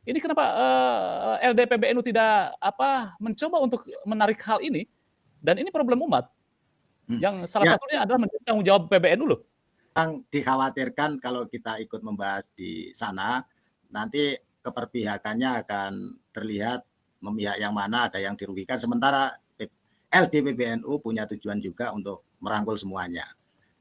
Ini kenapa LD PBNU tidak mencoba untuk menarik hal ini? Dan ini problem umat. Yang salah satunya adalah menjadi tanggung jawab PBNU loh. Yang dikhawatirkan kalau kita ikut membahas di sana, nanti keperpihakannya akan terlihat memihak yang mana, ada yang dirugikan. Sementara LD PBNU punya tujuan juga untuk merangkul semuanya.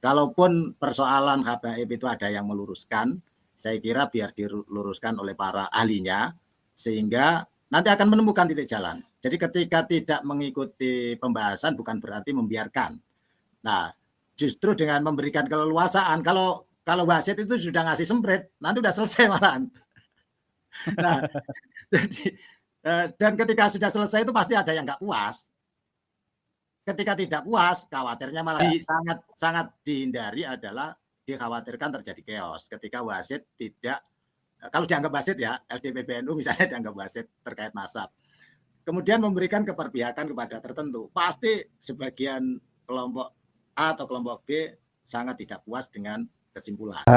Kalaupun persoalan HBIP itu ada yang meluruskan, saya kira biar diluruskan oleh para ahlinya, sehingga nanti akan menemukan titik jalan. Jadi ketika tidak mengikuti pembahasan bukan berarti membiarkan. Nah, justru dengan memberikan keleluasaan, kalau wasit itu sudah ngasih semprit, nanti udah selesai malahan. Nah, jadi, dan ketika sudah selesai itu pasti ada yang nggak puas. Ketika tidak puas, khawatirnya malah sangat dihindari adalah dikhawatirkan terjadi chaos. Ketika wasit tidak, kalau dianggap wasit ya, LD PBNU misalnya dianggap wasit terkait nasab. Kemudian memberikan keperpihakan kepada tertentu. Pasti sebagian kelompok A atau kelompok B sangat tidak puas dengan kesimpulan.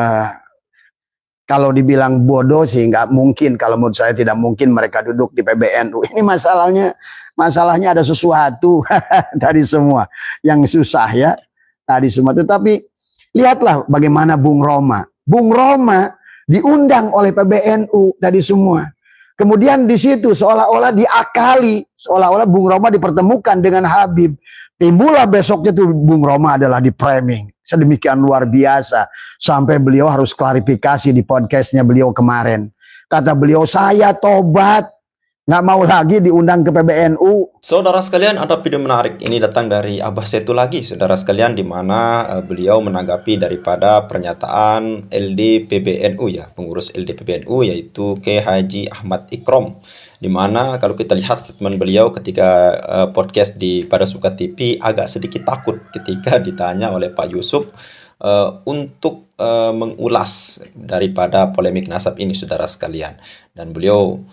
Kalau dibilang bodoh sih nggak mungkin. Kalau menurut saya tidak mungkin mereka duduk di PBNU. Ini masalahnya ada sesuatu dari semua yang susah ya. Tadi semua. Tetapi lihatlah bagaimana Bung Roma. Bung Roma diundang oleh PBNU tadi semua. Kemudian di situ seolah-olah diakali, seolah-olah Bung Roma dipertemukan dengan Habib. Timbullah besoknya tuh Bung Roma adalah di framing sedemikian luar biasa sampai beliau harus klarifikasi di podcastnya beliau kemarin. Kata beliau, saya tobat, nggak mau lagi diundang ke PBNU. Saudara sekalian, ada video menarik ini datang dari Abah Setu lagi, saudara sekalian, di mana beliau menanggapi daripada pernyataan LD PBNU ya, pengurus LD PBNU yaitu K. Haji Ahmad Ikrom. Di mana kalau kita lihat statement beliau ketika podcast di Pada Suka TV agak sedikit takut ketika ditanya oleh Pak Yusuf untuk mengulas daripada polemik nasab ini, saudara sekalian. Dan beliau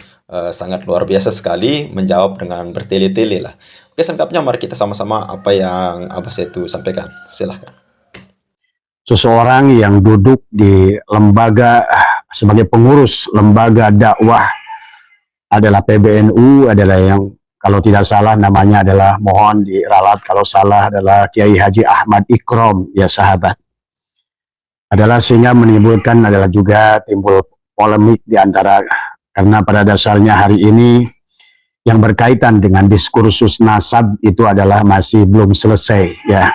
sangat luar biasa sekali menjawab dengan bertele-tele lah. Oke, selengkapnya mari kita sama-sama apa yang Abah Setu sampaikan. Silahkan. Seseorang yang duduk di lembaga sebagai pengurus lembaga dakwah adalah PBNU, adalah yang kalau tidak salah namanya adalah, mohon diralat kalau salah, adalah Kiai Haji Ahmad Ikrom ya sahabat. Adalah sehingga menimbulkan adalah juga timbul polemik di antara, karena pada dasarnya hari ini yang berkaitan dengan diskursus nasab itu adalah masih belum selesai ya.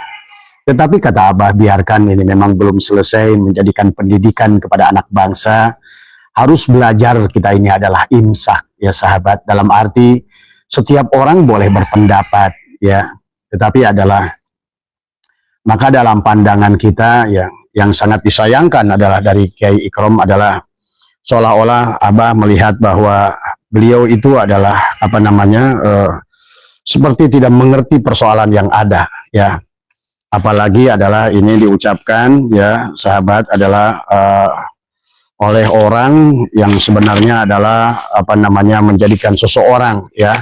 Tetapi kata Abah, biarkan, ini memang belum selesai, menjadikan pendidikan kepada anak bangsa. Harus belajar, kita ini adalah imsak ya sahabat, dalam arti setiap orang boleh berpendapat ya, tetapi adalah maka dalam pandangan kita yang sangat disayangkan adalah dari Kiai Ikrom adalah seolah-olah Abah melihat bahwa beliau itu adalah seperti tidak mengerti persoalan yang ada ya, apalagi adalah ini diucapkan ya sahabat adalah oleh orang yang sebenarnya adalah menjadikan seseorang ya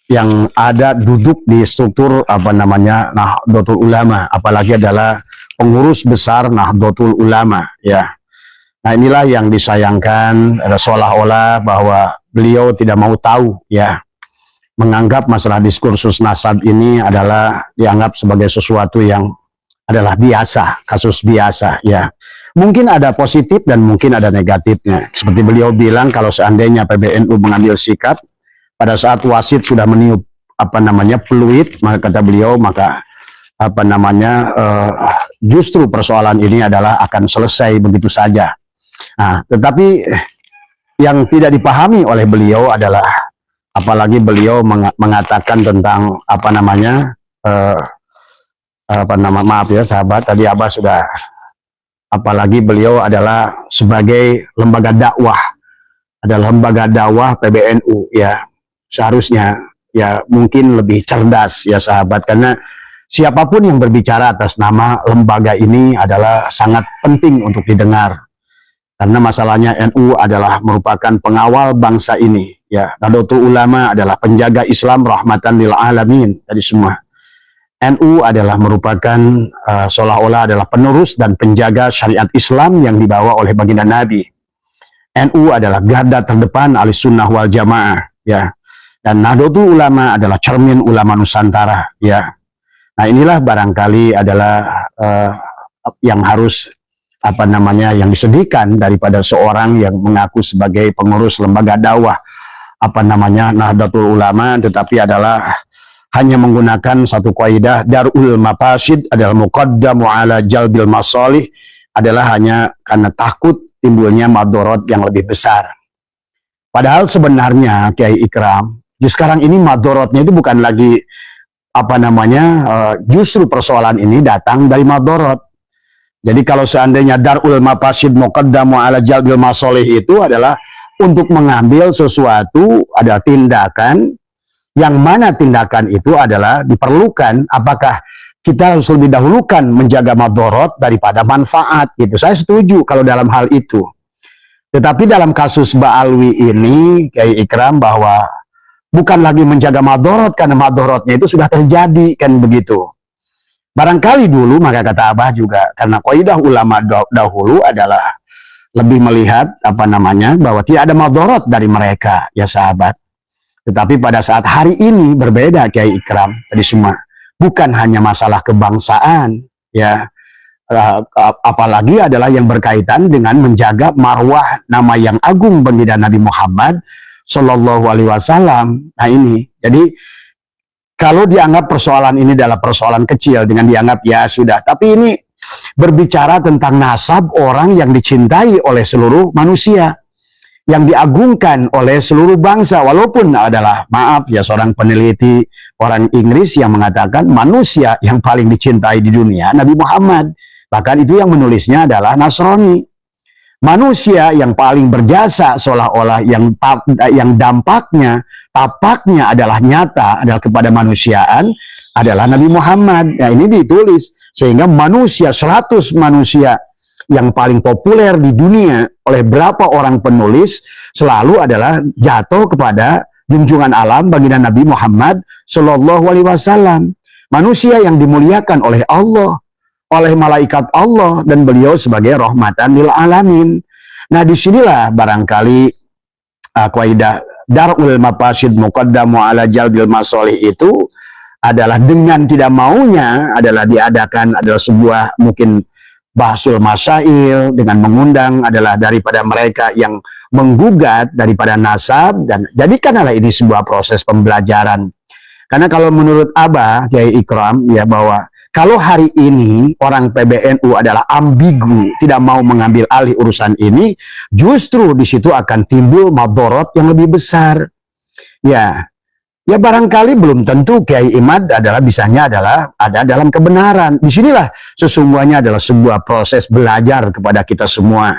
yang ada duduk di struktur Nahdlatul Ulama, apalagi adalah pengurus besar Nahdlatul Ulama ya. Nah, inilah yang disayangkan, seolah-olah bahwa beliau tidak mau tahu ya, menganggap masalah diskursus nasab ini adalah dianggap sebagai sesuatu yang adalah biasa, kasus biasa ya. Mungkin ada positif dan mungkin ada negatifnya. Seperti beliau bilang, kalau seandainya PBNU mengambil sikap pada saat wasit sudah meniup peluit, maka kata beliau, maka justru persoalan ini adalah akan selesai begitu saja. Nah, tetapi yang tidak dipahami oleh beliau adalah, apalagi beliau mengatakan tentang maaf ya sahabat, tadi Abah sudah, apalagi beliau adalah sebagai lembaga dakwah, adalah lembaga dakwah PBNU ya, seharusnya ya mungkin lebih cerdas ya sahabat, karena siapapun yang berbicara atas nama lembaga ini adalah sangat penting untuk didengar, karena masalahnya NU adalah merupakan pengawal bangsa ini ya. Nahdlatul Ulama adalah penjaga Islam rahmatan lil alamin tadi semua. NU adalah merupakan seolah-olah adalah penerus dan penjaga syariat Islam yang dibawa oleh baginda Nabi. NU adalah garda terdepan Ahlussunnah wal Jamaah, ya. Dan Nahdlatul Ulama adalah cermin ulama Nusantara, ya. Nah, inilah barangkali adalah yang harus yang disedihkan daripada seorang yang mengaku sebagai pengurus lembaga dakwah Nahdlatul Ulama, tetapi adalah hanya menggunakan satu kaidah darul mafasid adalah muqaddamu ala jalbil masalih, adalah hanya karena takut timbulnya madorot yang lebih besar. Padahal sebenarnya Kiai Ikram, sekarang ini madorotnya itu bukan lagi justru persoalan ini datang dari madorot. Jadi kalau seandainya darul mafasid muqaddamu ala jalbil masalih itu adalah untuk mengambil sesuatu, ada tindakan yang mana tindakan itu adalah diperlukan, apakah kita harus lebih dahulukan menjaga madorot daripada manfaat gitu. Saya setuju kalau dalam hal itu. Tetapi dalam kasus Ba'alwi ini, Kiai Ikram, bahwa bukan lagi menjaga madorot karena madorotnya itu sudah terjadi, kan begitu. Barangkali dulu, maka kata Abah juga, karena kaidah ulama dahulu adalah lebih melihat bahwa tidak ada madorot dari mereka, ya sahabat. Tetapi pada saat hari ini berbeda, Kiai Ikram, tadi semua. Bukan hanya masalah kebangsaan, ya, apalagi adalah yang berkaitan dengan menjaga marwah nama yang agung baginda Nabi Muhammad Shallallahu Alaihi Wasallam. Nah ini, jadi kalau dianggap persoalan ini adalah persoalan kecil, dengan dianggap ya sudah, tapi ini berbicara tentang nasab orang yang dicintai oleh seluruh manusia, yang diagungkan oleh seluruh bangsa, walaupun adalah, maaf ya, seorang peneliti orang Inggris yang mengatakan manusia yang paling dicintai di dunia Nabi Muhammad, bahkan itu yang menulisnya adalah Nasrani. Manusia yang paling berjasa seolah-olah yang dampaknya, tapaknya adalah nyata, adalah kepada manusiaan, adalah Nabi Muhammad. Nah, ini ditulis sehingga manusia, 100 manusia yang paling populer di dunia oleh berapa orang penulis selalu adalah jatuh kepada junjungan alam baginda Nabi Muhammad Shallallahu Alaihi Wasallam. Manusia yang dimuliakan oleh Allah, oleh malaikat Allah, dan beliau sebagai rahmatan lil alamin. Nah, disinilah barangkali kaidah darul mafasid muqaddamu ala jalbil masalih itu adalah dengan tidak maunya adalah diadakan adalah sebuah mungkin bahsul masail dengan mengundang adalah daripada mereka yang menggugat daripada nasab, dan jadikanlah ini sebuah proses pembelajaran. Karena kalau menurut Abah Kiai Ikram, ya, bahwa kalau hari ini orang PBNU adalah ambigu, tidak mau mengambil alih urusan ini, justru di situ akan timbul madorot yang lebih besar. Ya, ya barangkali belum tentu Kiai Imad adalah bisanya adalah ada dalam kebenaran. Disinilah sesungguhnya adalah sebuah proses belajar kepada kita semua.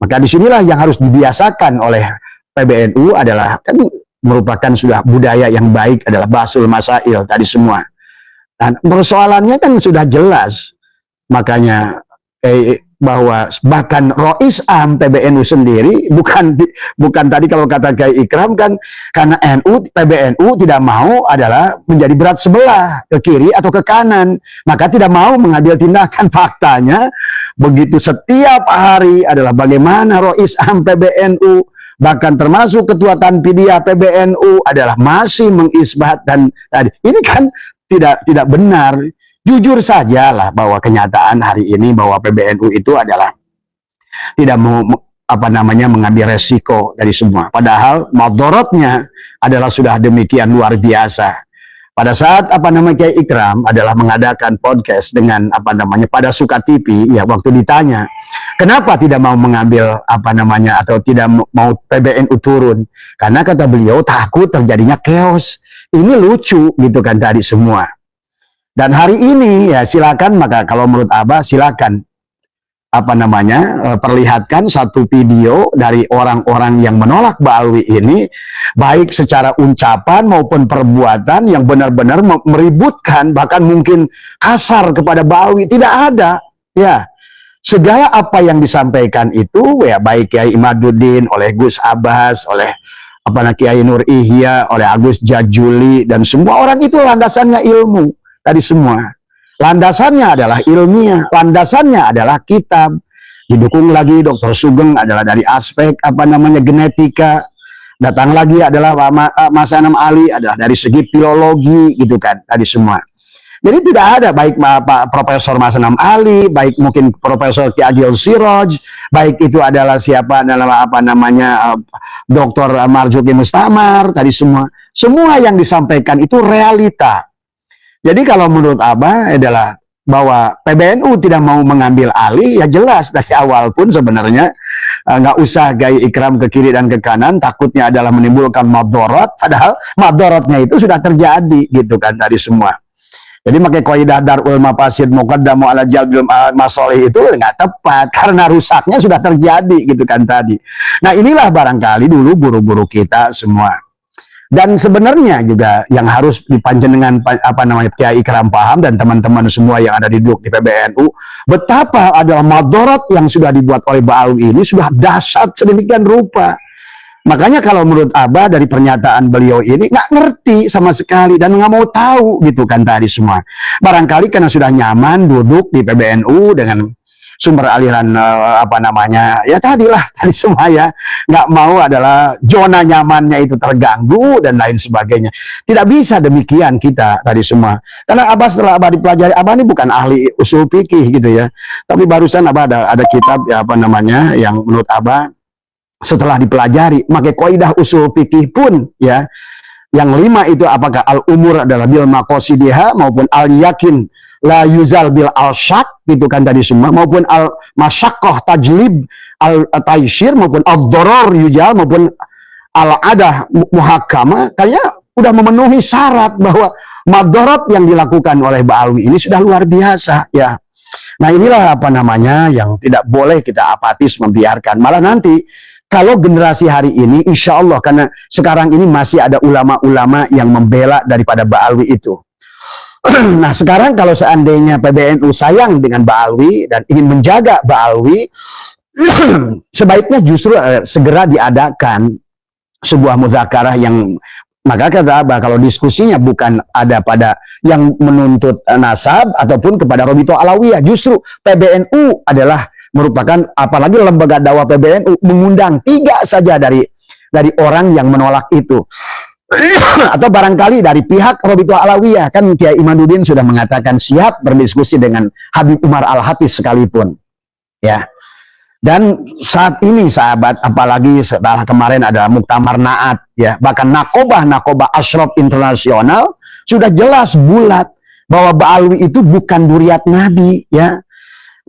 Maka disinilah yang harus dibiasakan oleh PBNU adalah, kan merupakan sudah budaya yang baik adalah bahsul masail tadi semua. Dan persoalannya kan sudah jelas. Makanya bahwa bahkan Rois Am PBNU sendiri bukan tadi kalau kata Kiai Ikram kan karena PBNU tidak mau adalah menjadi berat sebelah ke kiri atau ke kanan, maka tidak mau mengambil tindakan. Faktanya begitu setiap hari adalah bagaimana Rois Am PBNU bahkan termasuk Ketua Tanfidiyah PBNU adalah masih mengisbat, dan tadi ini kan tidak benar. Jujur sajalah bahwa kenyataan hari ini bahwa PBNU itu adalah tidak mau mengambil resiko dari semua. Padahal madorotnya adalah sudah demikian luar biasa. Pada saat Kiai Ikram adalah mengadakan podcast dengan pada Suka TV, ya, waktu ditanya kenapa tidak mau mengambil atau tidak mau PBNU turun, karena kata beliau takut terjadinya chaos. Ini lucu gitu kan tadi semua. Dan hari ini ya silakan, maka kalau menurut Abah silakan perlihatkan satu video dari orang-orang yang menolak Ba'alwi ini, baik secara ucapan maupun perbuatan yang benar-benar meributkan, bahkan mungkin kasar kepada Ba'alwi. Tidak ada, ya. Segala apa yang disampaikan itu ya baik Kiai Imaduddin, oleh Gus Abbas, oleh Kiai Nur Ihya, oleh Agus Jajuli, dan semua orang itu landasannya ilmu. Tadi semua landasannya adalah ilmiah, landasannya adalah kitab. Didukung lagi Dr. Sugeng adalah dari aspek genetika. Datang lagi adalah Mas Anam Ali adalah dari segi filologi gitu kan tadi semua. Jadi tidak ada baik Pak Profesor Mas Anam Ali, baik mungkin Profesor Ki Agil Siroj, baik itu adalah siapa adalah Dr. Marzuki Mustamar tadi semua. Semua yang disampaikan itu realita. Jadi kalau menurut Abah adalah bahwa PBNU tidak mau mengambil alih, ya jelas dari awal pun sebenarnya nggak usah gaya ikram ke kiri dan ke kanan, takutnya adalah menimbulkan madorot, padahal madorotnya itu sudah terjadi gitu kan tadi semua. Jadi pakai kaidah darul mafasid muqaddamu ala jalbil masolih itu nggak tepat karena rusaknya sudah terjadi gitu kan tadi. Nah inilah barangkali dulu guru-guru kita semua. Dan sebenarnya juga yang harus dipanjenengan Kiai Ikram paham dan teman-teman semua yang ada di PBNU, betapa adalah madorot yang sudah dibuat oleh Ba'alwi ini sudah dahsyat sedemikian rupa. Makanya kalau menurut Abah dari pernyataan beliau ini nggak ngerti sama sekali dan nggak mau tahu gitu kan tadi semua. Barangkali karena sudah nyaman duduk di PBNU dengan sumber aliran ya tadi semua ya, nggak mau adalah zona nyamannya itu terganggu dan lain sebagainya. Tidak bisa demikian kita tadi semua, karena Abah setelah Abah dipelajari, Abah ini bukan ahli usul fikih gitu ya, tapi barusan Abah ada kitab ya yang menurut Abah setelah dipelajari pakai kaidah usul fikih pun ya, yang 5 itu apakah al-umur adalah bil maqasidiha maupun al-yakin la yuzal bil al-syak gitu kan tadi semua, maupun al-masyaqqah tajlib al-taysir, maupun al-doror yujal, maupun al-adah muhakama, kayaknya udah memenuhi syarat bahwa madorot yang dilakukan oleh Ba'alwi ini sudah luar biasa ya. Nah inilah yang tidak boleh kita apatis membiarkan. Malah nanti kalau generasi hari ini insya Allah, karena sekarang ini masih ada ulama-ulama yang membela daripada Ba'alwi itu. Nah sekarang kalau seandainya PBNU sayang dengan Ba'alwi dan ingin menjaga Ba'alwi, sebaiknya justru segera diadakan sebuah muzakarah yang, maka kata Abah, kalau diskusinya bukan ada pada yang menuntut nasab ataupun kepada Robito Alawiyah, justru PBNU adalah merupakan, apalagi lembaga dakwah PBNU mengundang 3 saja dari orang yang menolak itu. Atau barangkali dari pihak Robito Alawiyah, kan Kiai Imaduddin sudah mengatakan siap berdiskusi dengan Habib Umar Al-Hafiz sekalipun ya. Dan saat ini sahabat, apalagi setelah kemarin ada Muktamar Naat ya, bahkan Nakobah Ashraf Internasional sudah jelas bulat bahwa Ba'alwi itu bukan duriat Nabi ya.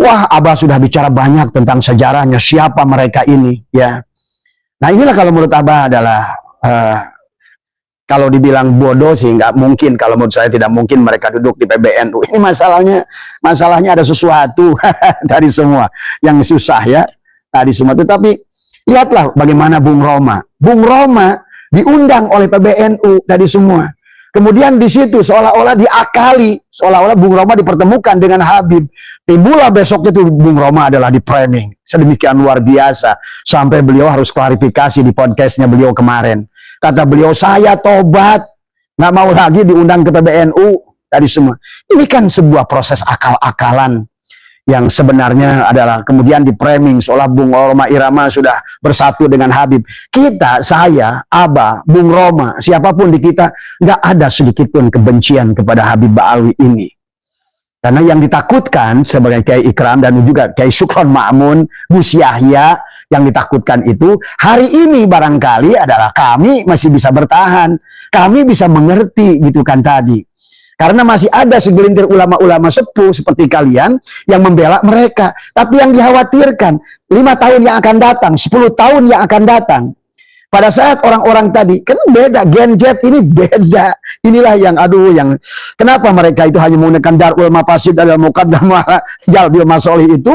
Wah, Abah sudah bicara banyak tentang sejarahnya, siapa mereka ini ya. Nah inilah kalau menurut Abah adalah kalau dibilang bodoh sih nggak mungkin, kalau menurut saya tidak mungkin mereka duduk di PBNU. Ini masalahnya ada sesuatu dari semua yang susah ya tadi semua. Tetapi lihatlah bagaimana Bung Roma diundang oleh PBNU tadi semua. Kemudian di situ seolah-olah diakali, seolah-olah Bung Roma dipertemukan dengan Habib. Timbullah besoknya itu Bung Roma adalah di framing sedemikian luar biasa sampai beliau harus klarifikasi di podcastnya beliau kemarin. Kata beliau, saya tobat, nggak mau lagi diundang ke PBNU tadi semua. Ini kan sebuah proses akal-akalan yang sebenarnya adalah kemudian di framing seolah Bung Roma Irama sudah bersatu dengan Habib. Kita, saya, Abah, Bung Roma, siapapun di kita, nggak ada sedikit pun kebencian kepada Habib Ba'alwi ini. Karena yang ditakutkan sebagai Kiai Ikram dan juga Kiai Syukron Ma'mun, Gus Yahya, yang ditakutkan itu hari ini barangkali adalah kami masih bisa bertahan, kami bisa mengerti gitu kan tadi, karena masih ada segelintir ulama-ulama sepuh seperti kalian yang membela mereka. Tapi yang dikhawatirkan 5 tahun yang akan datang, 10 tahun yang akan datang, pada saat orang-orang tadi kan beda, Gen Z ini beda, inilah yang yang kenapa mereka itu hanya menggunakan darul mafasid adalah muqaddamah jalbil masolih itu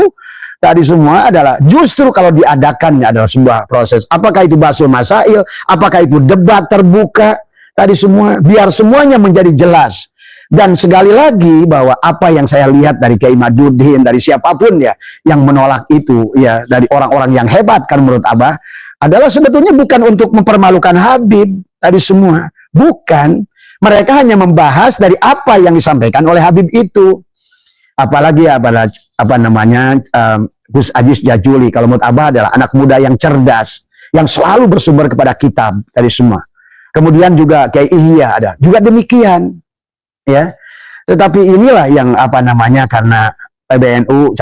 tadi semua adalah justru kalau diadakannya adalah sebuah proses. Apakah itu basul masail, apakah itu debat terbuka, tadi semua, biar semuanya menjadi jelas. Dan sekali lagi bahwa apa yang saya lihat dari Kiai Imaduddin, dari siapapun ya, yang menolak itu ya, dari orang-orang yang hebat kan menurut Abah, adalah sebetulnya bukan untuk mempermalukan Habib, tadi semua. Bukan. Mereka hanya membahas dari apa yang disampaikan oleh Habib itu. Apalagi Gus Aziz Jajuli, kalau menurut Abah adalah anak muda yang cerdas, yang selalu bersumber kepada kitab dari semua. Kemudian juga Kiai Ihya ada, juga demikian, ya. Tetapi inilah yang apa namanya, karena PBNU,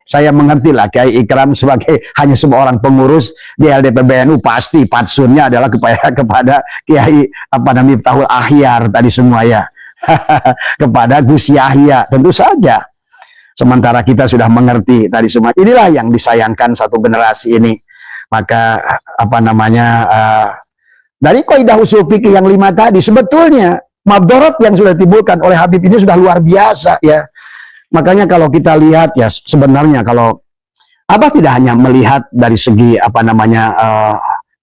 saya mengerti lah Kiai Ikram sebagai hanya seorang pengurus di LDPBNU, pasti patsunnya adalah kepada Kiai apa namanya Miftahul Akhyar tadi semua ya. Kepada Gus Yahya tentu saja. Sementara kita sudah mengerti tadi semua. Inilah yang disayangkan satu generasi ini. Maka apa namanya dari kaidah usul fikih yang 5 tadi, sebetulnya madharat yang sudah ditimbulkan oleh Habib ini sudah luar biasa ya. Makanya kalau kita lihat ya, sebenarnya kalau Abah tidak hanya melihat dari segi apa namanya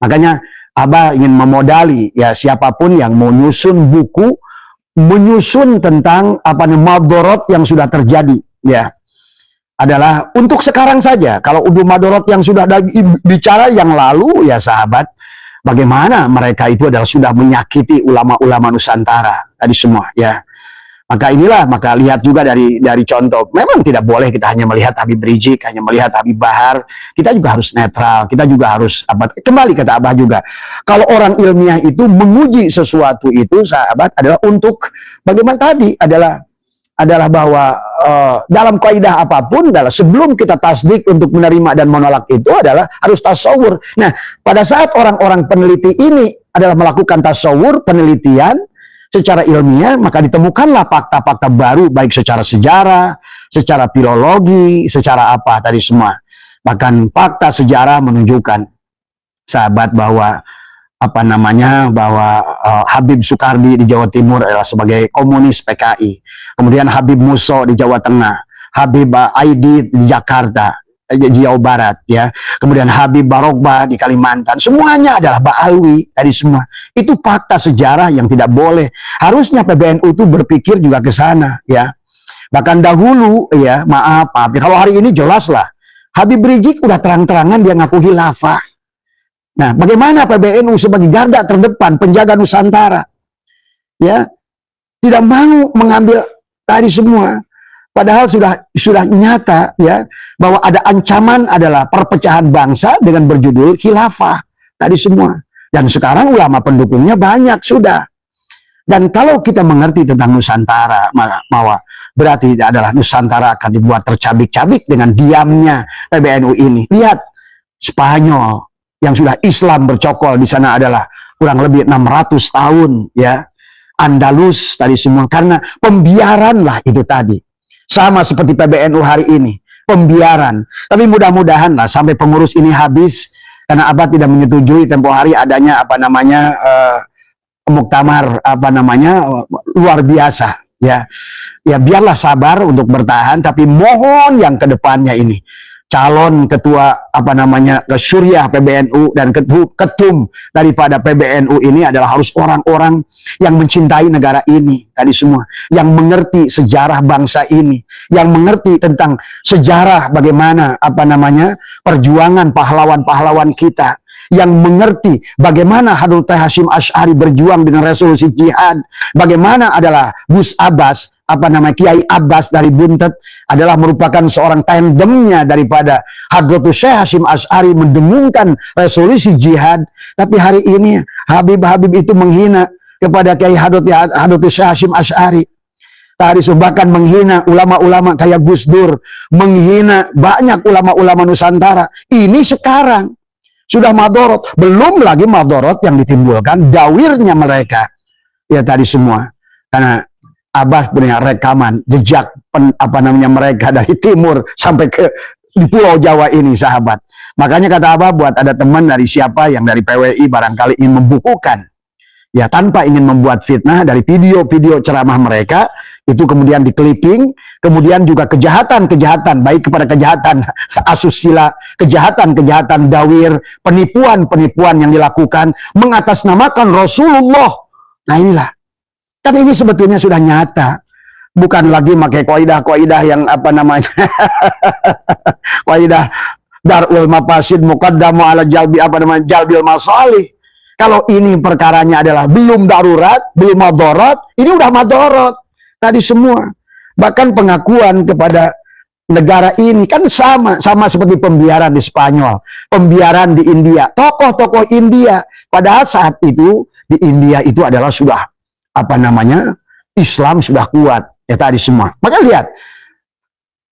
makanya Abah ingin memodali ya, siapapun yang mau nyusun buku, menyusun tentang apa namanya madharat yang sudah terjadi ya, adalah untuk sekarang saja. Kalau udah madharat yang sudah bicara yang lalu ya sahabat, bagaimana mereka itu adalah sudah menyakiti ulama-ulama Nusantara tadi semua ya. Maka inilah, maka lihat juga dari contoh. Memang tidak boleh kita hanya melihat Habib Rizik, hanya melihat Habib Bahar. Kita juga harus netral, kita juga harus apa, kembali kata Abah juga. Kalau orang ilmiah itu menguji sesuatu itu sahabat adalah untuk bagaimana tadi adalah bahwa dalam kaidah apapun adalah sebelum kita tasdik untuk menerima dan menolak itu adalah harus tasawur. Nah, pada saat orang-orang peneliti ini adalah melakukan tasawur, penelitian secara ilmiah, maka ditemukanlah fakta-fakta baru, baik secara sejarah, secara filologi, secara apa tadi semua. Bahkan fakta sejarah menunjukkan sahabat bahwa apa namanya, bahwa Habib Soekardi di Jawa Timur adalah sebagai komunis PKI. Kemudian Habib Muso di Jawa Tengah, Habib Aidi di Jakarta, di Jawa Barat ya. Kemudian Habib Barokbah di Kalimantan, semuanya adalah Ba'alwi dari semua. Itu fakta sejarah yang tidak boleh. Harusnya PBNU itu berpikir juga ke sana ya. Bahkan dahulu ya, maaf, kalau hari ini jelaslah Habib Rizik udah terang-terangan dia ngaku khilafah. Nah, bagaimana PBNU sebagai garda terdepan penjaga Nusantara ya tidak mau mengambil tadi semua, padahal sudah nyata ya bahwa ada ancaman adalah perpecahan bangsa dengan berjudul khilafah tadi semua. Dan sekarang ulama pendukungnya banyak sudah. Dan kalau kita mengerti tentang Nusantara, bahwa berarti adalah Nusantara akan dibuat tercabik-cabik dengan diamnya PBNU ini. Lihat Spanyol yang sudah Islam bercokol di sana adalah kurang lebih 600 tahun ya. Andalus tadi semua, karena pembiaran lah itu tadi. Sama seperti PBNU hari ini, pembiaran. Tapi mudah-mudahan lah sampai pengurus ini habis, karena Abah tidak menyetujui tempo hari adanya apa namanya muktamar apa namanya luar biasa ya. Ya biarlah sabar untuk bertahan, tapi mohon yang kedepannya ini calon ketua apa namanya Syuriah PBNU dan ketum daripada PBNU ini adalah harus orang-orang yang mencintai negara ini tadi semua, yang mengerti sejarah bangsa ini, yang mengerti tentang sejarah bagaimana apa namanya perjuangan pahlawan-pahlawan kita, yang mengerti bagaimana Habib Hasyim Asy'ari berjuang dengan resolusi jihad, bagaimana adalah Gus Abbas apa nama Kiai Abbas dari Buntet adalah merupakan seorang tandemnya daripada Hadratus Syekh Hasyim Asy'ari mendengungkan resolusi jihad. Tapi hari ini Habib-Habib itu menghina kepada Kiai Hadratus Syekh Hasyim Asy'ari. Tadi bahkan menghina ulama-ulama kayak Gus Dur, menghina banyak ulama-ulama Nusantara. Ini sekarang sudah madorot, belum lagi madorot yang ditimbulkan dawirnya mereka. Ya tadi semua. Karena Abah punya rekaman jejak apa namanya mereka dari timur sampai ke di Pulau Jawa ini sahabat. Makanya kata Abah, buat ada teman dari siapa yang dari PWI barangkali ingin membukukan ya tanpa ingin membuat fitnah dari video-video ceramah mereka itu kemudian di-clipping, kemudian juga kejahatan-kejahatan baik kepada kejahatan asusila, kejahatan-kejahatan dawir, penipuan-penipuan yang dilakukan mengatasnamakan Rasulullah. Nah inilah. Kan ini sebetulnya sudah nyata. Bukan lagi pakai kaidah-kaidah yang apa namanya. Kaidah darul mafasid muqaddamu ala jalbi apa namanya jalbil masalih. Kalau ini perkaranya adalah belum darurat, belum madharat, ini udah madharat. Tadi semua. Bahkan pengakuan kepada negara ini kan sama seperti pembiaran di Spanyol, pembiaran di India, tokoh-tokoh India pada saat itu di India itu adalah sudah Islam sudah kuat ya tadi semua. Maka lihat,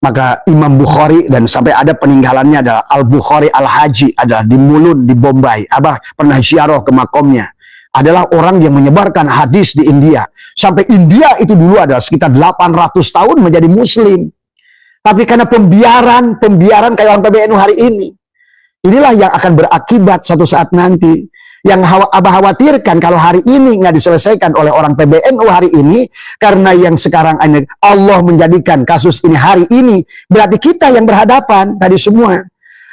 maka Imam Bukhari dan sampai ada peninggalannya adalah Al-Bukhari Al-Haji adalah di Mulun di Bombay. Abah pernah ziarah ke makomnya. Adalah orang yang menyebarkan hadis di India. Sampai India itu dulu adalah sekitar 800 tahun menjadi muslim. Tapi karena pembiaran kayak orang PBNU hari ini, inilah yang akan berakibat satu saat nanti. Yang Abah khawatirkan kalau hari ini nggak diselesaikan oleh orang PBNU hari ini, karena yang sekarang Allah menjadikan kasus ini hari ini, berarti kita yang berhadapan tadi semua.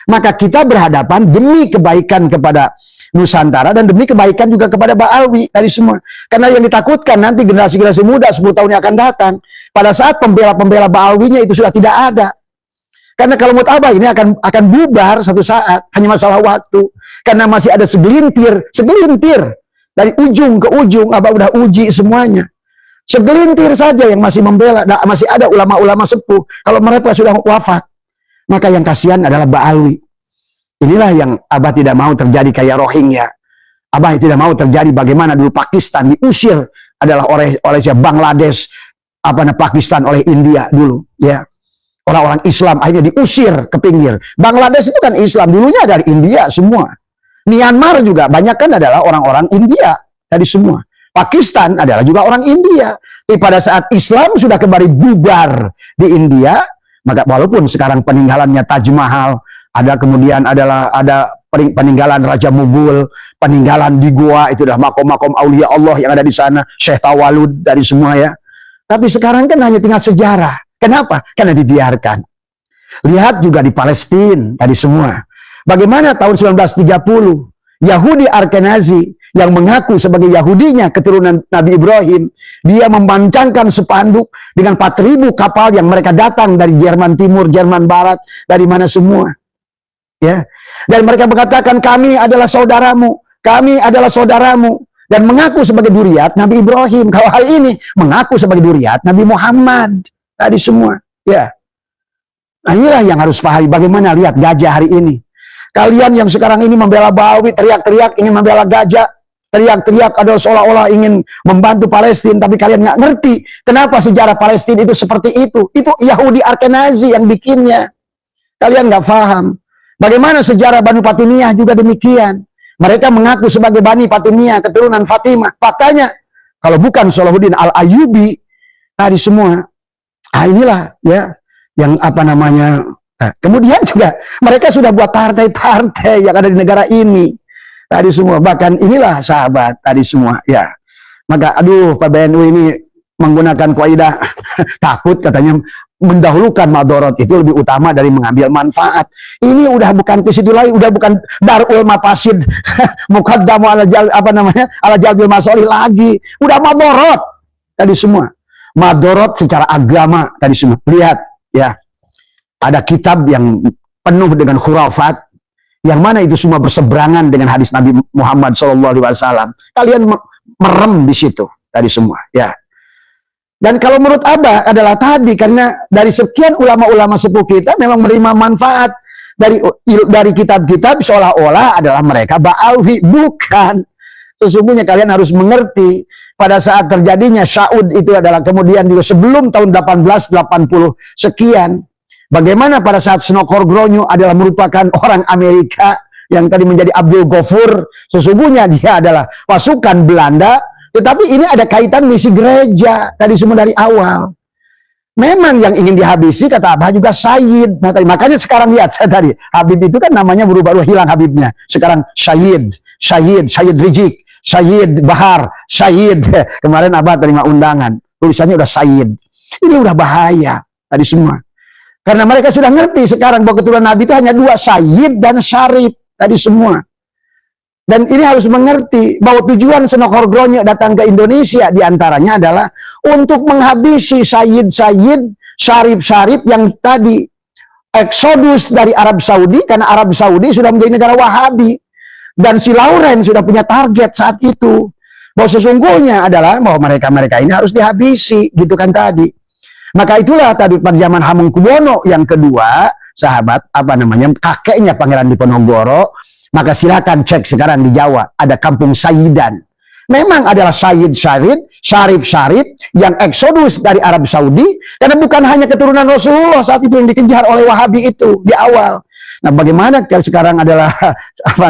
Maka kita berhadapan demi kebaikan kepada Nusantara dan demi kebaikan juga kepada Ba'alwi tadi semua. Karena yang ditakutkan nanti generasi-generasi muda 10 tahun yang akan datang, pada saat pembela-pembela Ba'alwinya itu sudah tidak ada. Karena kalau menurut Abah ini akan bubar satu saat, hanya masalah waktu. Karena masih ada segelintir dari ujung ke ujung. Abah udah uji semuanya. Segelintir saja yang masih membela, masih ada ulama-ulama sepuh. Kalau mereka sudah wafat, maka yang kasihan adalah Ba'alwi. Inilah yang Abah tidak mau terjadi kayak Rohingya. Abah tidak mau terjadi bagaimana dulu Pakistan diusir adalah oleh Bangladesh, Pakistan oleh India dulu, ya. Orang-orang Islam akhirnya diusir ke pinggir. Bangladesh itu kan Islam, dulunya dari India semua. Myanmar juga banyak kan adalah orang-orang India tadi semua. Pakistan adalah juga orang India. Tapi pada saat Islam sudah kembali bubar di India, maka walaupun sekarang peninggalannya Taj Mahal, ada kemudian ada peninggalan Raja Mughul, peninggalan di Goa itu dah makom-makom aulia Allah yang ada di sana, Syekh Tawalud dari semua ya. Tapi sekarang kan hanya tinggal sejarah. Kenapa? Karena dibiarkan. Lihat juga di Palestina tadi semua. Bagaimana tahun 1930 Yahudi Ashkenazi yang mengaku sebagai Yahudinya keturunan Nabi Ibrahim, dia membancangkan spanduk dengan 4.000 kapal yang mereka datang dari Jerman Timur, Jerman Barat, dari mana semua. Ya, dan mereka mengatakan kami adalah saudaramu, dan mengaku sebagai duriat Nabi Ibrahim. Kalau hal ini mengaku sebagai duriat Nabi Muhammad tadi semua. Ya, nah inilah yang harus pahami. Bagaimana lihat gajah hari ini. Kalian yang sekarang ini membela Ba'alwi, teriak-teriak ingin membela gajah, teriak-teriak adalah seolah-olah ingin membantu Palestina, tapi kalian nggak ngerti kenapa sejarah Palestina itu seperti itu. Itu Yahudi Ashkenazi yang bikinnya. Kalian nggak paham. Bagaimana sejarah Bani Fatimiyah juga demikian. Mereka mengaku sebagai Bani Fatimiyah, keturunan Fatimah. Faktanya, kalau bukan Salahuddin Al-Ayyubi, tadi semua. Nah inilah ya, yang kemudian juga mereka sudah buat partai-partai yang ada di negara ini. Tadi semua, bahkan inilah sahabat tadi semua ya. Maka PBNU ini menggunakan kaidah takut katanya mendahulukan madorot itu lebih utama dari mengambil manfaat. Ini udah bukan ke situ lagi, udah bukan darul mafasid, muqaddamu ala jalbil masalih lagi. Udah madorot tadi semua. Madorot secara agama tadi semua. Lihat ya. Ada kitab yang penuh dengan khurafat, yang mana itu semua berseberangan dengan hadis Nabi Muhammad SAW. Kalian merem di situ tadi semua ya. Dan kalau menurut Abah adalah tadi, karena dari sekian ulama-ulama sepuh kita memang menerima manfaat dari kitab-kitab seolah-olah adalah mereka Ba'alwi. Bukan. Sesungguhnya kalian harus mengerti pada saat terjadinya Saud itu adalah kemudian juga sebelum tahun 1880 sekian. Bagaimana pada saat Snokor-Gronyo adalah merupakan orang Amerika yang tadi menjadi Abdul Ghafur. Sesungguhnya dia adalah pasukan Belanda. Tetapi ini ada kaitan misi gereja tadi semua dari awal. Memang yang ingin dihabisi kata Abah juga Sayyid. Nah, makanya sekarang lihat tadi Habib itu kan namanya berubah-ubah, hilang Habibnya. Sekarang Sayyid Rizik, Sayyid Bahar, Sayyid. Kemarin Abah terima undangan, tulisannya udah Sayyid. Ini udah bahaya tadi semua. Karena mereka sudah ngerti sekarang bahwa keturunan Nabi itu hanya dua, Sayyid dan Syarif tadi semua. Dan ini harus mengerti bahwa tujuan Snokor-Gronyo datang ke Indonesia diantaranya adalah untuk menghabisi Sayyid-Sayyid, Syarif-Syarif yang tadi eksodus dari Arab Saudi, karena Arab Saudi sudah menjadi negara Wahabi. Dan si Lauren sudah punya target saat itu. Bahwa sesungguhnya adalah bahwa mereka-mereka ini harus dihabisi, gitu kan tadi. Maka itulah tadi pada zaman Hamengkubuwono yang kedua, sahabat, kakeknya Pangeran Diponegoro, maka silakan cek sekarang di Jawa, ada kampung Sayidan. Memang adalah Syarif yang eksodus dari Arab Saudi, karena bukan hanya keturunan Rasulullah saat itu yang dikejar oleh Wahabi itu di awal. Nah, bagaimana sekarang adalah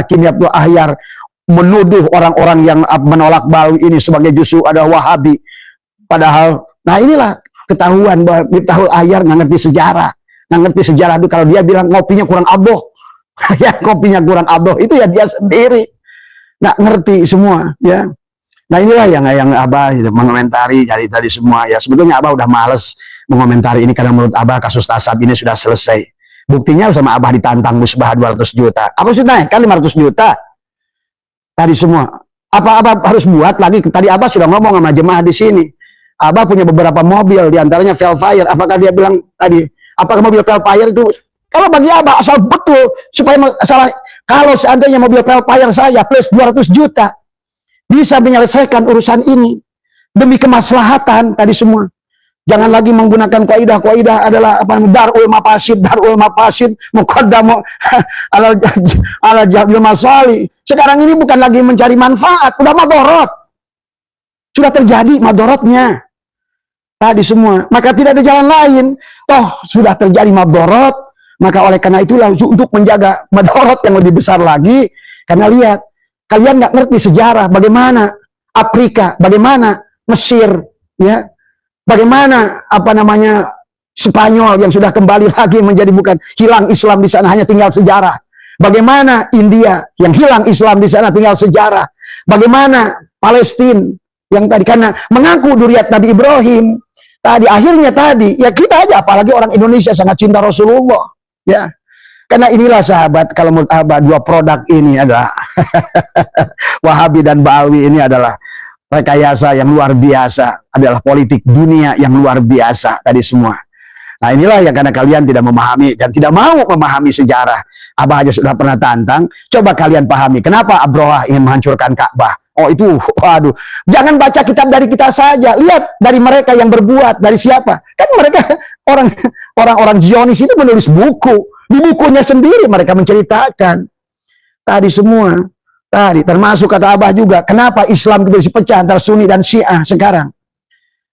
Kini Abdul Ahyar menuduh orang-orang yang menolak Balawi ini sebagai justru ada Wahabi. Padahal, nah inilah ketahuan bahwa Miftahul Ahyar nggak ngerti sejarah. Nggak ngerti sejarah itu kalau dia bilang ngopinya kurang aboh. Ya, kopinya kurang aboh, itu ya dia sendiri. Nggak ngerti semua, ya. Nah inilah yang Abah mengomentari tadi semua. Ya sebetulnya Abah udah males mengomentari ini karena menurut Abah kasus Tasab ini sudah selesai. Buktinya sama Abah ditantang musbah 200 juta. Apa sih naik kan 500 juta? Tadi semua. Apa Abah harus buat lagi? Tadi Abah sudah ngomong sama jemaah di sini. Abah punya beberapa mobil, diantaranya Velfire. Apakah dia bilang tadi, apakah mobil Velfire itu, kalau bagi Abah asal betul, supaya masalah, kalau seandainya mobil Velfire saya plus 200 juta, bisa menyelesaikan urusan ini, demi kemaslahatan tadi semua. Jangan lagi menggunakan kaidah adalah apa namanya, darul mafasid, muqaddamu ala jalbil masalih. Sekarang ini bukan lagi mencari manfaat, udah madorot. Sudah terjadi madorotnya. Tadi semua, maka tidak ada jalan lain. Toh sudah terjadi madorot, maka oleh karena itulah untuk menjaga madorot yang lebih besar lagi. Karena lihat, kalian nggak ngerti sejarah bagaimana Afrika, bagaimana Mesir, ya, bagaimana apa namanya Spanyol yang sudah kembali lagi menjadi bukan hilang Islam di sana hanya tinggal sejarah. Bagaimana India yang hilang Islam di sana tinggal sejarah. Bagaimana Palestina yang tadi karena mengaku dzurriyyat Nabi Ibrahim. Tadi akhirnya tadi ya kita aja apalagi orang Indonesia sangat cinta Rasulullah ya. Karena inilah sahabat kalau menurut Abah dua produk ini adalah Wahabi dan Balawi ini adalah rekayasa yang luar biasa, adalah politik dunia yang luar biasa tadi semua. Nah inilah yang karena kalian tidak memahami dan tidak mau memahami sejarah. Abah aja sudah pernah tantang, coba kalian pahami kenapa Abrohah ingin menghancurkan Ka'bah. Oh itu, waduh, jangan baca kitab dari kita saja, lihat dari mereka yang berbuat, dari siapa. Kan mereka orang-orang Zionis itu menulis buku, di bukunya sendiri mereka menceritakan tadi semua. Tadi termasuk kata Abah juga, kenapa Islam itu dipecah antara Sunni dan Syiah sekarang.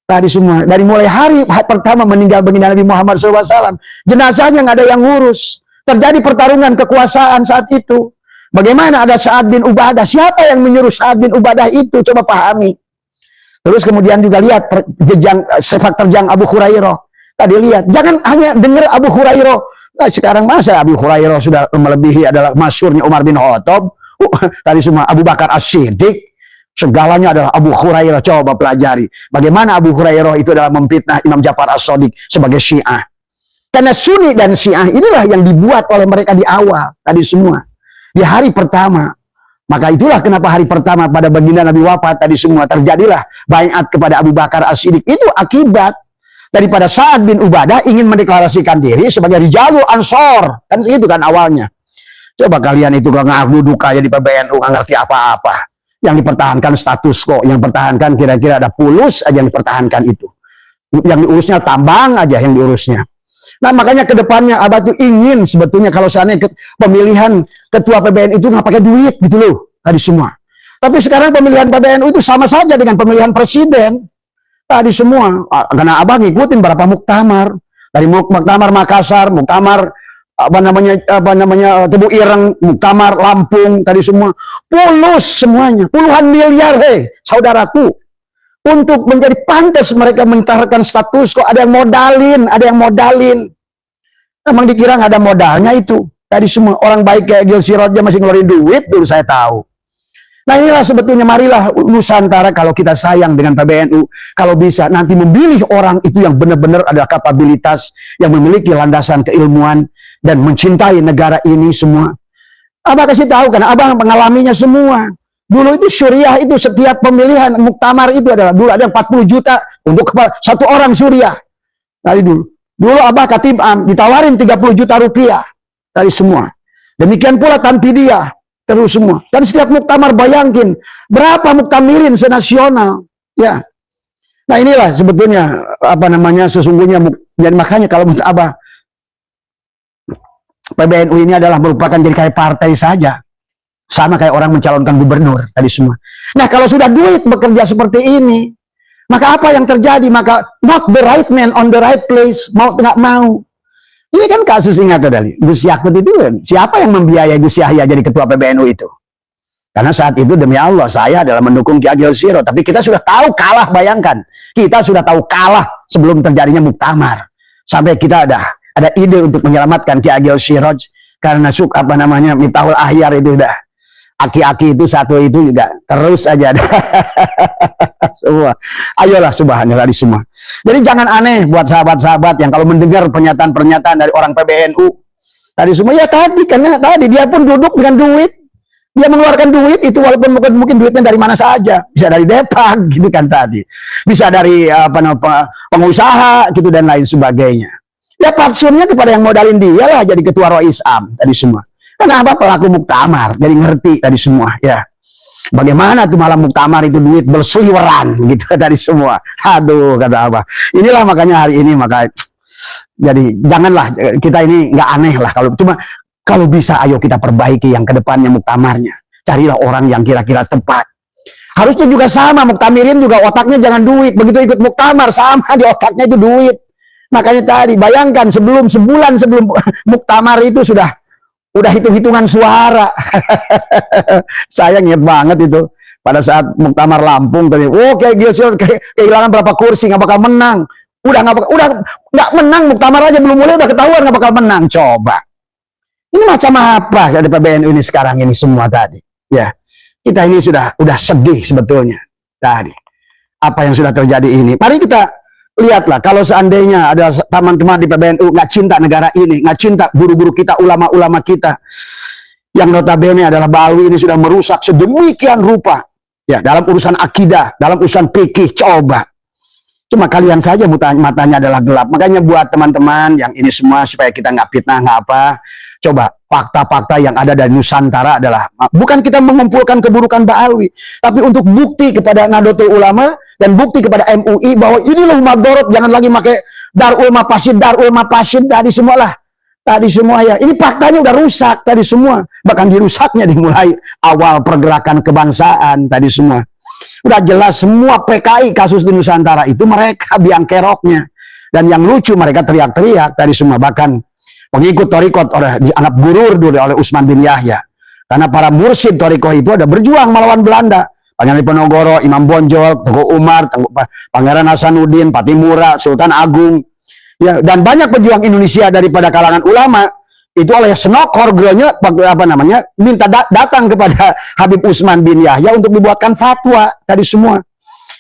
Tadi semua, dari mulai hari pertama meninggal baginda Nabi Muhammad SAW, jenazahnya nggak ada yang ngurus. Terjadi pertarungan kekuasaan saat itu. Bagaimana ada Sa'ad bin Ubadah? Siapa yang menyuruh Sa'ad bin Ubadah itu? Coba pahami. Terus kemudian juga lihat sepak terjang Abu Hurairah. Tadi lihat, jangan hanya dengar Abu Hurairah. Nah, sekarang masa Abu Hurairah sudah melebihi adalah masyhurnya Umar bin Khattab. Tadi semua Abu Bakar As-Siddiq. Segalanya adalah Abu Hurairah. Coba pelajari. Bagaimana Abu Hurairah itu adalah memfitnah Imam Ja'far As-Shadiq sebagai Syiah. Karena Sunni dan Syiah inilah yang dibuat oleh mereka di awal. Tadi semua. Di hari pertama. Maka itulah kenapa hari pertama pada baginda Nabi wafat tadi semua terjadilah baiat kepada Abu Bakar As-Siddiq. Itu akibat daripada Sa'ad bin Ubadah ingin mendeklarasikan diri sebagai Rijalul Ansor. Kan itu kan awalnya. Coba kalian itu gak ngaku duka ya di PBNU, gak ngerti apa-apa. Yang dipertahankan status quo, yang dipertahankan kira-kira ada pulus aja yang dipertahankan itu. Yang diurusnya tambang aja yang diurusnya. Nah makanya ke depannya Abah tuh ingin sebetulnya kalau seandainya pemilihan ketua PBNU itu nggak pakai duit gitu loh tadi semua. Tapi sekarang pemilihan PBNU itu sama saja dengan pemilihan presiden tadi semua. Karena Abah ngikutin berapa muktamar dari muktamar Makassar, muktamar apa namanya Tebu Ireng, muktamar Lampung tadi semua pulus semuanya puluhan miliar saudaraku untuk menjadi pantas mereka mentarkan status kok ada yang modalin emang dikira nggak ada modalnya itu tadi semua orang baik kayak Gil Sirotja masih ngeluarin duit dulu saya tahu. Nah inilah sebetulnya marilah Nusantara kalau kita sayang dengan PBNU kalau bisa nanti memilih orang itu yang benar-benar ada kapabilitas yang memiliki landasan keilmuan dan mencintai negara ini semua. Abah kasih tahu karena Abah mengalaminya semua. Dulu itu Suriah itu setiap pemilihan muktamar itu adalah dulu ada 40 juta untuk satu orang Suriah. Tadi dulu Abah Katib Am ditawarin 30 juta rupiah. Tadi semua. Demikian pula Tanpidiyah terus semua. Dan setiap muktamar bayangin berapa muktamirin senasional ya. Nah inilah sebetulnya apa namanya sesungguhnya, dan makanya kalau menurut Abah PBNU ini adalah merupakan jadi kayak partai saja, sama kayak orang mencalonkan gubernur tadi semua. Nah kalau sudah duit bekerja seperti ini, maka apa yang terjadi? Maka not the right man on the right place, mau nggak mau. Ini kan kasus ingat tadi, Gus Yakut itu siapa yang membiayai Gus Yahya jadi ketua PBNU itu? Karena saat itu demi Allah saya adalah mendukung Ki Agil Sirot, tapi kita sudah tahu kalah, bayangkan. Kita sudah tahu kalah sebelum terjadinya muktamar. Sampai kita ada ide untuk menyelamatkan Ki Agil Sirot karena apa namanya Miftahul Ahyar itu udah aki-aki itu satu itu juga terus aja ada semua. Ayolah subhanallah di semua. Jadi jangan aneh buat sahabat-sahabat yang kalau mendengar pernyataan-pernyataan dari orang PBNU tadi semua, ya tadi karena tadi dia pun duduk dengan duit. Dia mengeluarkan duit itu walaupun mungkin duitnya dari mana saja, bisa dari Depak gitu kan tadi, bisa dari pengusaha gitu dan lain sebagainya. Ya patsunnya kepada yang modalin dia lah jadi ketua Rois Am tadi semua. Kenapa pelaku muktamar jadi ngerti tadi semua ya. Bagaimana tuh malam muktamar itu duit berseliweran gitu tadi semua. Aduh kata apa. Inilah makanya hari ini maka jadi janganlah kita ini nggak aneh lah kalau bisa ayo kita perbaiki yang kedepannya muktamarnya. Carilah orang yang kira-kira tepat. Harusnya juga sama muktamirin juga otaknya jangan duit. Begitu ikut muktamar sama di otaknya itu duit. Makanya tadi bayangkan sebulan sebelum muktamar itu sudah hitung-hitungan suara. Saya ingat banget itu pada saat muktamar Lampung tadi. Kayak kehilangan berapa kursi nggak bakal menang. Udah nggak menang muktamar aja belum mulai udah ketahuan nggak bakal menang. Coba. Ini macam apa dari PBNU ini sekarang ini semua tadi? Ya, kita ini sudah sedih sebetulnya tadi. Apa yang sudah terjadi ini? Mari kita lihatlah kalau seandainya ada teman-teman di PBNU nggak cinta negara ini, nggak cinta guru-guru kita, ulama-ulama kita, yang notabene adalah Ba'alwi ini sudah merusak sedemikian rupa. Ya, dalam urusan akidah, dalam urusan fikih, coba. Cuma kalian saja matanya adalah gelap. Makanya buat teman-teman yang ini semua supaya kita nggak fitnah, nggak apa. Coba fakta-fakta yang ada dari Nusantara adalah bukan kita mengumpulkan keburukan Ba'alwi, tapi untuk bukti kepada Nahdlatul Ulama dan bukti kepada MUI bahwa ini loh madorot, jangan lagi pakai Darul Mafasid tadi semua lah. Tadi semua ya, ini faktanya udah rusak tadi semua. Bahkan dirusaknya dimulai awal pergerakan kebangsaan tadi semua. Udah jelas semua PKI kasus di Nusantara itu mereka biang keroknya. Dan yang lucu mereka teriak-teriak tadi semua. Bahkan pengikut Thariqat dianggap gurur dulu oleh Utsman bin Yahya. Karena para mursyid Thariqat itu ada berjuang melawan Belanda. Pangeran Diponegoro, Imam Bonjol, Teguh Umar, Pangeran Hasanuddin, Patimura, Sultan Agung. Ya, dan banyak pejuang Indonesia daripada kalangan ulama itu oleh Senok Horgonya minta datang kepada Habib Utsman bin Yahya untuk dibuatkan fatwa tadi semua.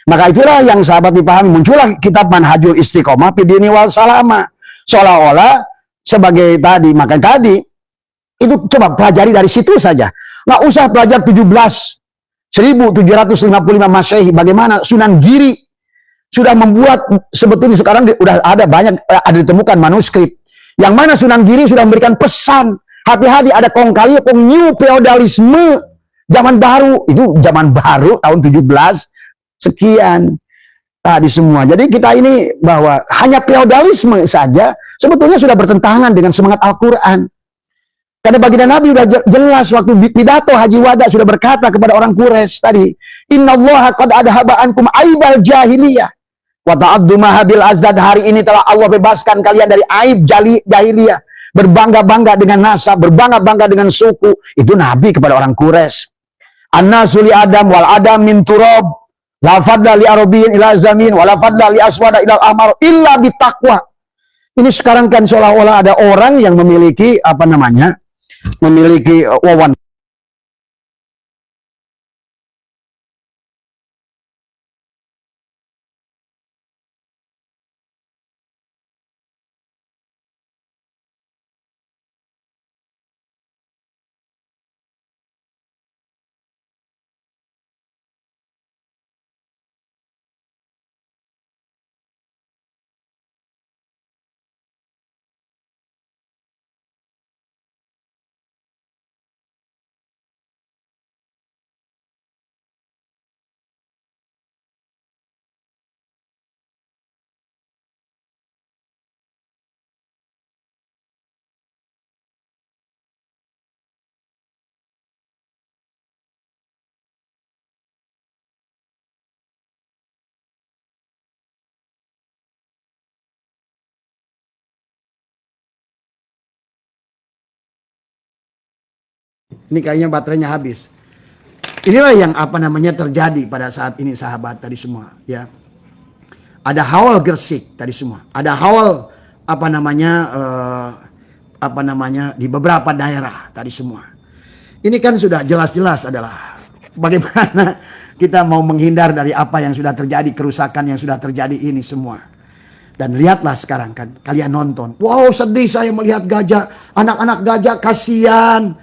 Maka itulah yang sahabat dipahami, muncullah kitab Manhajul Istiqomah fi Dini wal Salama. Seolah-olah sebagai tadi, maka tadi itu coba pelajari dari situ saja. Nggak usah pelajar 1755 Masehi bagaimana Sunan Giri sudah membuat, sebetulnya sekarang udah ada ditemukan manuskrip yang mana Sunan Giri sudah memberikan pesan hati-hati ada kong kali new feodalisme zaman baru, itu zaman baru tahun 17 sekian tadi semua. Jadi kita ini bahwa hanya feodalisme saja sebetulnya sudah bertentangan dengan semangat Al-Quran. Karena baginda Nabi sudah jelas waktu pidato Haji Wada sudah berkata kepada orang Quraisy tadi, innallaha qad adhaba ankum aibal jahiliyah wa ta'addu mahabil azdad, hari ini telah Allah bebaskan kalian dari aib jahiliyah, berbangga-bangga dengan nasab, berbangga-bangga dengan suku. Itu Nabi kepada orang Quraisy. Annasu li Adam wal Adam min turab, la fadla li arabiyyin ila zamin wa la fadla li aswada ila amar illa bitaqwa. Ini sekarang kan seolah-olah ada orang yang memiliki wawan Ini kayaknya baterainya habis. Inilah yang terjadi pada saat ini sahabat tadi semua ya. Ada Hawal Gresik tadi semua. Ada Hawal di beberapa daerah tadi semua. Ini kan sudah jelas-jelas adalah bagaimana kita mau menghindar dari apa yang sudah terjadi, kerusakan yang sudah terjadi ini semua. Dan lihatlah sekarang kan, kalian nonton. Wow, sedih saya melihat gajah, anak-anak gajah, kasihan.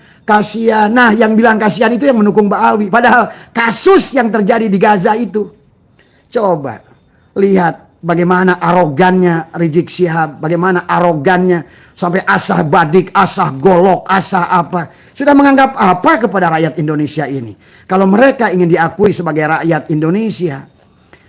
Nah, yang bilang kasihan itu yang mendukung Ba'alwi. Padahal kasus yang terjadi di Gaza itu. Coba lihat bagaimana arogannya Rizik Syihab, bagaimana arogannya sampai asah badik, asah golok, asah apa. Sudah menganggap apa kepada rakyat Indonesia ini. Kalau mereka ingin diakui sebagai rakyat Indonesia,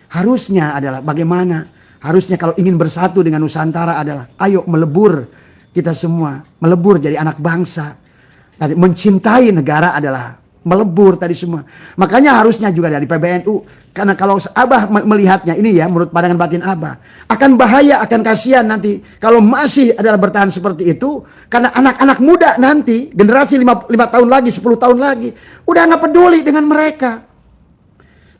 harusnya adalah bagaimana? Harusnya kalau ingin bersatu dengan Nusantara adalah ayo melebur kita semua, melebur jadi anak bangsa. Dan mencintai negara adalah melebur tadi semua. Makanya harusnya juga dari PBNU. Karena kalau Abah melihatnya ini ya, menurut pandangan batin Abah, akan bahaya, akan kasihan nanti. Kalau masih adalah bertahan seperti itu. Karena anak-anak muda nanti, generasi 5 tahun lagi, 10 tahun lagi, udah nggak peduli dengan mereka.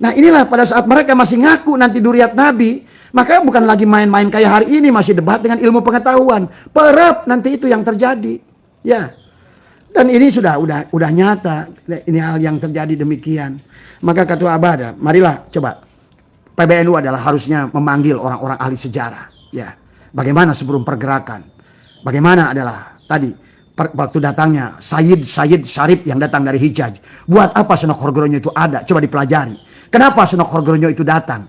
Nah inilah pada saat mereka masih ngaku nanti duriat Nabi. Maka bukan lagi main-main kayak hari ini, masih debat dengan ilmu pengetahuan. Perap nanti itu yang terjadi. Ya. Dan ini sudah nyata. Ini hal yang terjadi demikian. Maka kata Abah ada, marilah coba. PBNU adalah harusnya memanggil orang-orang ahli sejarah. Ya, bagaimana sebelum pergerakan. Bagaimana adalah tadi waktu datangnya Sayyid Syarif yang datang dari Hijaz. Buat apa Senok Horgoronyo itu ada? Coba dipelajari. Kenapa Senok Horgoronyo itu datang?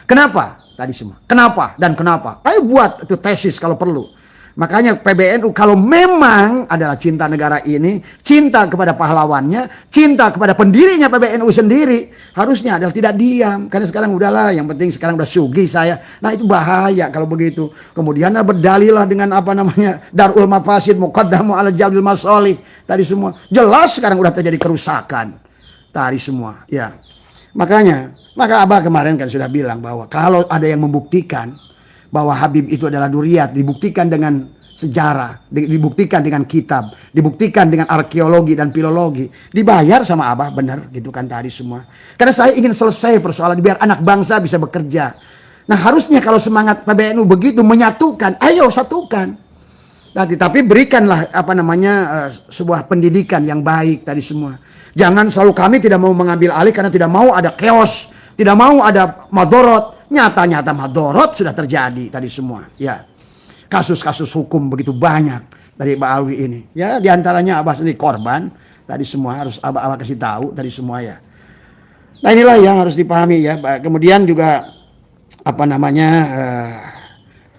Kenapa? Tadi semua. Kenapa dan kenapa? Ayo buat itu tesis kalau perlu. Makanya PBNU kalau memang adalah cinta negara ini, cinta kepada pahlawannya, cinta kepada pendirinya PBNU sendiri, harusnya adalah tidak diam. Karena sekarang udahlah, yang penting sekarang udah sugih saya. Nah itu bahaya kalau begitu. Kemudian berdalillah dengan Darul Mafasid Muqaddamu ala Jalbil Masolih. Tadi semua. Jelas sekarang udah terjadi kerusakan. Tadi semua. Ya. Maka Abah kemarin kan sudah bilang bahwa kalau ada yang membuktikan bahwa Habib itu adalah duriat, dibuktikan dengan sejarah, dibuktikan dengan kitab, dibuktikan dengan arkeologi dan filologi, dibayar sama Abah, benar gitu kan tadi semua. Karena saya ingin selesai persoalan biar anak bangsa bisa bekerja. Nah harusnya kalau semangat PBNU begitu menyatukan, ayo satukan. Tapi berikanlah sebuah pendidikan yang baik tadi semua. Jangan selalu kami tidak mau mengambil alih karena tidak mau ada chaos, tidak mau ada madorot. Nyata-nyata madorot sudah terjadi tadi semua. Ya, kasus-kasus hukum begitu banyak dari Ba'alwi ini. Ya, diantaranya Abah sendiri korban. Tadi semua harus Abah kasih tahu tadi semua ya. Nah inilah yang harus dipahami ya. Kemudian juga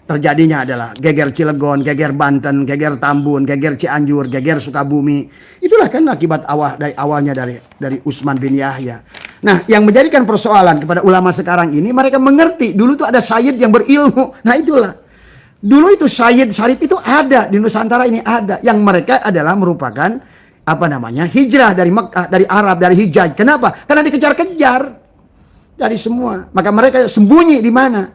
terjadinya adalah geger Cilegon, geger Banten, geger Tambun, geger Cianjur, geger Sukabumi. Itulah kan akibat dari awalnya dari Utsman bin Yahya. Nah, yang menjadikan persoalan kepada ulama sekarang ini, mereka mengerti dulu tuh ada Sayyid yang berilmu. Nah, itulah. Dulu itu Sayyid Syarif itu ada di Nusantara ini ada, yang mereka adalah merupakan hijrah dari Mekah, dari Arab, dari Hijaz. Kenapa? Karena dikejar-kejar dari semua. Maka mereka sembunyi di mana?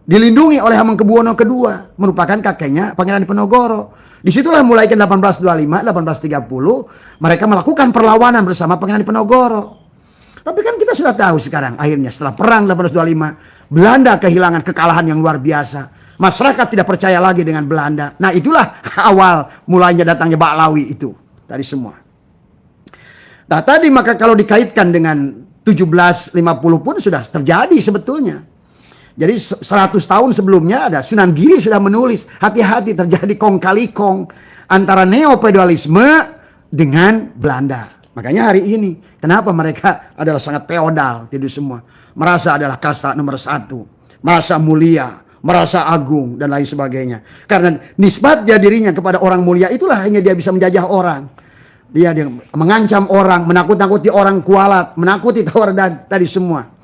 Dilindungi oleh Hamengkubuwono II, merupakan kakeknya Pangeran Diponegoro. Disitulah mulai ke 1825, 1830, mereka melakukan perlawanan bersama Pangeran Diponegoro. Tapi kan kita sudah tahu sekarang, akhirnya setelah perang 1825, Belanda kehilangan kekalahan yang luar biasa. Masyarakat tidak percaya lagi dengan Belanda. Nah itulah awal mulainya datangnya Ba'alawi itu. Tadi semua. Nah tadi maka kalau dikaitkan dengan 1750 pun sudah terjadi sebetulnya. Jadi 100 tahun sebelumnya ada Sunan Giri sudah menulis, hati-hati terjadi kong kali kong antara neofeudalisme dengan Belanda. Makanya hari ini kenapa mereka adalah sangat feodal itu semua, merasa adalah kasta nomor 1, merasa mulia, merasa agung dan lain sebagainya. Karena nisbatnya dirinya kepada orang mulia itulah hanya dia bisa menjajah orang. Dia mengancam orang, menakut-nakuti orang kualat, menakuti dan tadi semua.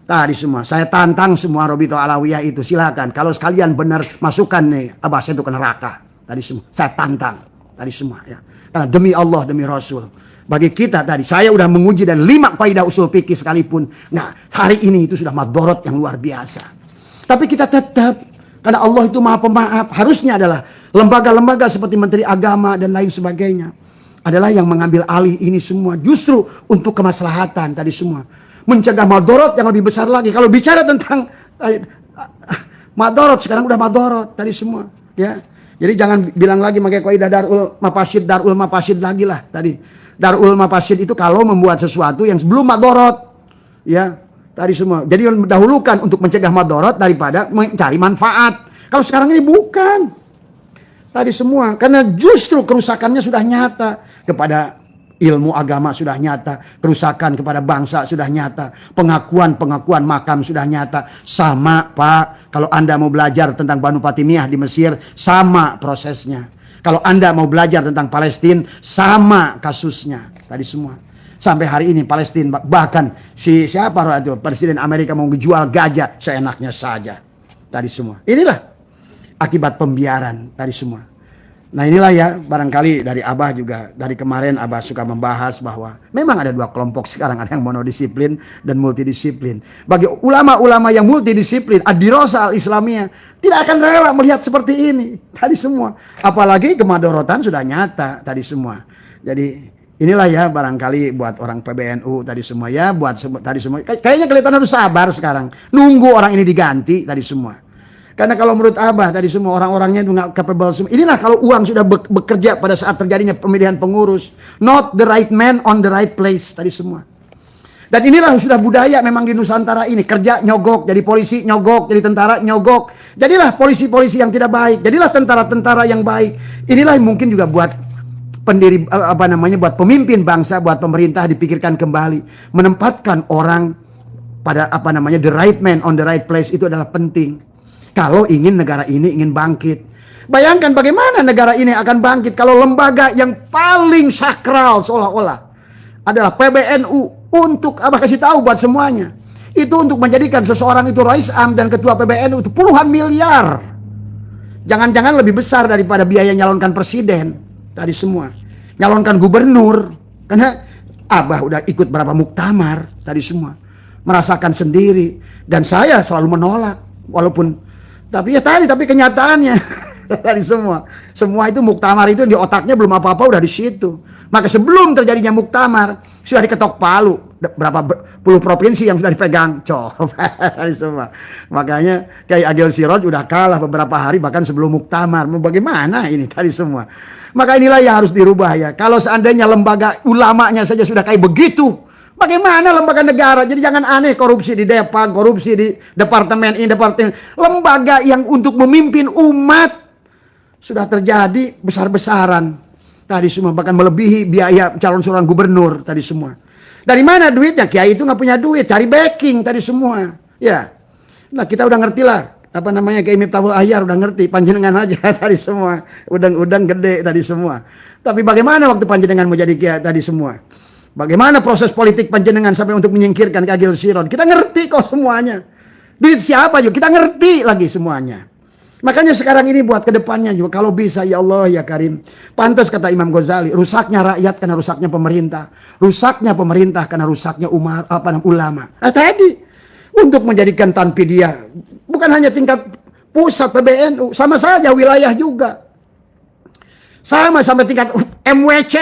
Tadi semua, saya tantang semua Robito Alawiyah itu, silakan. Kalau sekalian benar masukkan nih Abah itu ke neraka. Tadi semua, saya tantang. Tadi semua ya. Karena demi Allah, demi Rasul. Bagi kita tadi, saya udah menguji dan 5 kaidah usul fikih sekalipun. Nah, hari ini itu sudah madorot yang luar biasa. Tapi kita tetap, karena Allah itu maha pemaaf. Harusnya adalah lembaga-lembaga seperti Menteri Agama dan lain sebagainya. adalah yang mengambil alih ini semua justru untuk kemaslahatan tadi semua. Mencegah madorot yang lebih besar lagi. Kalau bicara tentang madorot, sekarang udah madorot tadi semua, ya. Jadi jangan bilang lagi pakai kaidah darul mafasid lagi lah tadi. Darul mafasid itu kalau membuat sesuatu yang sebelum madorot, ya tadi semua. Jadi mendahulukan untuk mencegah madorot daripada mencari manfaat. Kalau sekarang ini bukan tadi semua, karena justru kerusakannya sudah nyata kepada ilmu agama, sudah nyata kerusakan kepada bangsa, sudah nyata pengakuan makam, sudah nyata. Sama Pak, kalau Anda mau belajar tentang Banu Fatimiyah di Mesir, sama prosesnya. Kalau Anda mau belajar tentang Palestina, sama kasusnya tadi semua. Sampai hari ini Palestina, bahkan siapa itu Presiden Amerika mau jual gajah seenaknya saja tadi semua. Inilah akibat pembiaran tadi semua. Nah inilah ya, barangkali dari Abah juga, dari kemarin Abah suka membahas bahwa memang ada dua kelompok sekarang, ada yang monodisiplin dan multidisiplin. Bagi ulama-ulama yang multidisiplin, ad-dirasah al-islamiyah, tidak akan rela melihat seperti ini tadi semua. Apalagi kemadorotan sudah nyata tadi semua. Jadi inilah ya barangkali buat orang PBNU tadi semua ya, buat tadi semua. Kayaknya kelihatan harus sabar sekarang, nunggu orang ini diganti tadi semua. Karena kalau menurut Abah tadi semua orang-orangnya nggak capable semua. Inilah kalau uang sudah bekerja pada saat terjadinya pemilihan pengurus. Not the right man on the right place tadi semua. Dan inilah sudah budaya memang di Nusantara ini. Kerja nyogok, jadi polisi nyogok, jadi tentara nyogok. Jadilah polisi-polisi yang tidak baik. Jadilah tentara-tentara yang baik. Inilah mungkin juga buat pendiri buat pemimpin bangsa, buat pemerintah dipikirkan kembali. Menempatkan orang pada the right man on the right place itu adalah penting. Kalau ingin negara ini ingin bangkit. Bayangkan bagaimana negara ini akan bangkit kalau lembaga yang paling sakral seolah-olah adalah PBNU. Untuk Abah kasih tahu buat semuanya. Itu untuk menjadikan seseorang itu Rais Am dan Ketua PBNU itu puluhan miliar. Jangan-jangan lebih besar daripada biaya nyalonkan presiden. Tadi semua. Nyalonkan gubernur. Karena Abah udah ikut berapa muktamar. Tadi semua. Merasakan sendiri. Dan saya selalu menolak. Walaupun tapi kenyataannya tadi semua itu muktamar itu di otaknya belum apa-apa udah di situ. Maka sebelum terjadinya muktamar sudah diketok palu berapa puluh provinsi yang sudah dipegang. Coba tadi semua. Makanya Kiai Agil Siroj udah kalah beberapa hari bahkan sebelum muktamar. Mau bagaimana ini tadi semua. Maka inilah yang harus dirubah ya. Kalau seandainya lembaga ulamanya saja sudah kayak begitu, bagaimana lembaga negara? Jadi jangan aneh korupsi di Depak, korupsi di departemen ini, departemen. Lembaga yang untuk memimpin umat sudah terjadi besar-besaran. Tadi semua bahkan melebihi biaya calon seorang gubernur tadi semua. Dari mana duitnya? Kiai itu nggak punya duit, cari backing tadi semua. Ya, nah kita udah ngerti lah. Kiai Miftahul Ahyar udah ngerti. Panjenengan aja tadi semua. Udang-udang gede tadi semua. Tapi bagaimana waktu panjenengan mau jadi kiai tadi semua? Bagaimana proses politik panjenengan sampai untuk menyingkirkan Agil Siroj? Kita ngerti kok semuanya. Duit siapa juga kita ngerti lagi semuanya. Makanya sekarang ini buat kedepannya juga kalau bisa ya Allah ya Karim. Pantas kata Imam Ghazali, rusaknya rakyat karena rusaknya pemerintah. Rusaknya pemerintah karena rusaknya ulama. Nah tadi untuk menjadikan Tanpidiyah bukan hanya tingkat pusat PBNU, sama saja wilayah juga. Sama sampai tingkat MWC.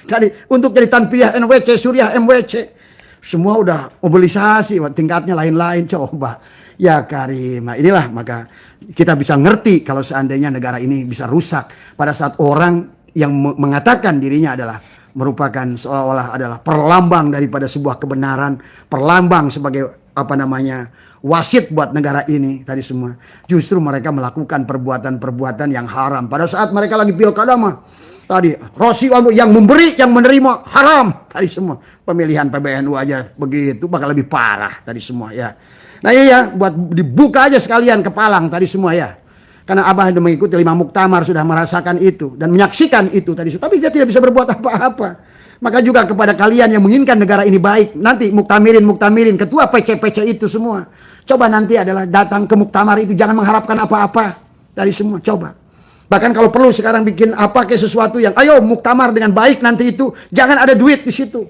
Tadi untuk jadi Tanpidiyah NWC, Suriah MWC. Semua udah mobilisasi, tingkatnya lain-lain. Coba. Ya Karim. Nah inilah maka kita bisa ngerti kalau seandainya negara ini bisa rusak. Pada saat orang yang mengatakan dirinya adalah merupakan seolah-olah adalah perlambang daripada sebuah kebenaran. Perlambang sebagai wasit buat negara ini tadi semua. Justru mereka melakukan perbuatan-perbuatan yang haram. Pada saat mereka lagi pilkada mah. Tadi Rosi yang memberi, yang menerima haram tadi semua. Pemilihan PBNU aja begitu bakal lebih parah tadi semua ya. Nah iya buat dibuka aja sekalian kepalang tadi semua ya. Karena Abah sudah mengikuti 5 muktamar sudah merasakan itu dan menyaksikan itu tadi. Tapi dia tidak bisa berbuat apa-apa. Maka juga kepada kalian yang menginginkan negara ini baik, nanti muktamirin, ketua PC-PC itu semua. Coba nanti adalah datang ke muktamar itu jangan mengharapkan apa-apa dari semua. Coba. Bahkan kalau perlu sekarang bikin kayak sesuatu yang ayo muktamar dengan baik nanti itu jangan ada duit di situ.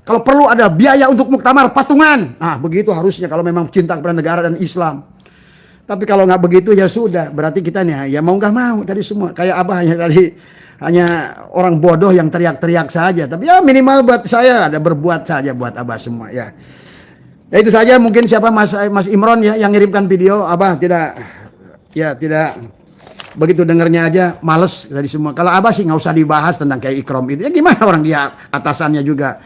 Kalau perlu ada biaya untuk muktamar patungan. Nah, begitu harusnya kalau memang cinta kepada negara dan Islam. Tapi kalau nggak begitu ya sudah, berarti kita nih ya mau nggak mau tadi semua kayak Abahnya tadi hanya orang bodoh yang teriak-teriak saja. Tapi ya minimal buat saya ada berbuat saja buat Abah semua ya. Ya itu saja, mungkin siapa Mas Imron ya yang ngirimkan video. Abah tidak begitu dengarnya aja males dari semua. Kalau Abah sih nggak usah dibahas tentang kayak Ikrom itu. Ya gimana, orang dia atasannya juga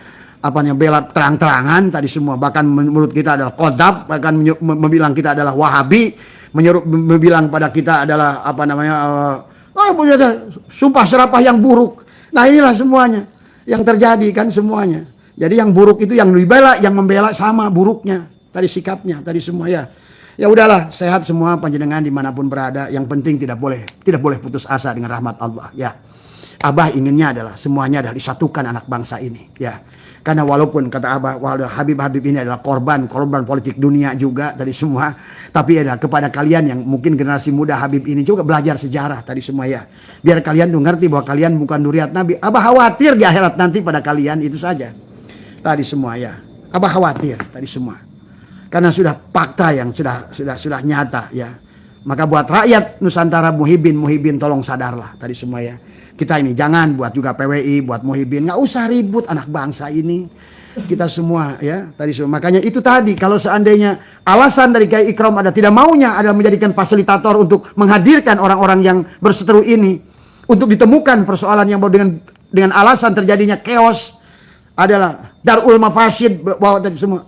bela terang-terangan tadi semua. Bahkan menurut kita adalah kodab, bahkan membilang kita adalah Wahabi, membilang pada kita adalah sumpah serapah yang buruk. Nah inilah semuanya yang terjadi kan semuanya. Jadi yang buruk itu yang dibela, yang membela sama buruknya tadi sikapnya tadi semua ya. Ya udahlah, sehat semua panjenengan dimanapun berada. Yang penting tidak boleh putus asa dengan rahmat Allah ya. Abah inginnya adalah semuanya adalah disatukan anak bangsa ini ya. Karena walaupun kata Abah, Habib-Habib ini adalah korban politik dunia juga tadi semua. Tapi ada kepada kalian yang mungkin generasi muda Habib ini juga belajar sejarah tadi semua ya. Biar kalian tuh ngerti bahwa kalian bukan duriat Nabi. Abah khawatir di akhirat nanti pada kalian, itu saja. Tadi semua ya. Abah khawatir tadi semua. Karena sudah fakta yang sudah nyata ya. Maka buat rakyat Nusantara Muhibin tolong sadarlah tadi semua ya. Kita ini jangan buat juga PWI, buat Muhibin, nggak usah ribut anak bangsa ini. Kita semua ya tadi semua. Makanya itu tadi, kalau seandainya alasan dari Kiai Ikrom ada tidak maunya adalah menjadikan fasilitator untuk menghadirkan orang-orang yang berseteru ini untuk ditemukan persoalan yang dengan alasan terjadinya chaos adalah darul mafasid bahwa tadi semua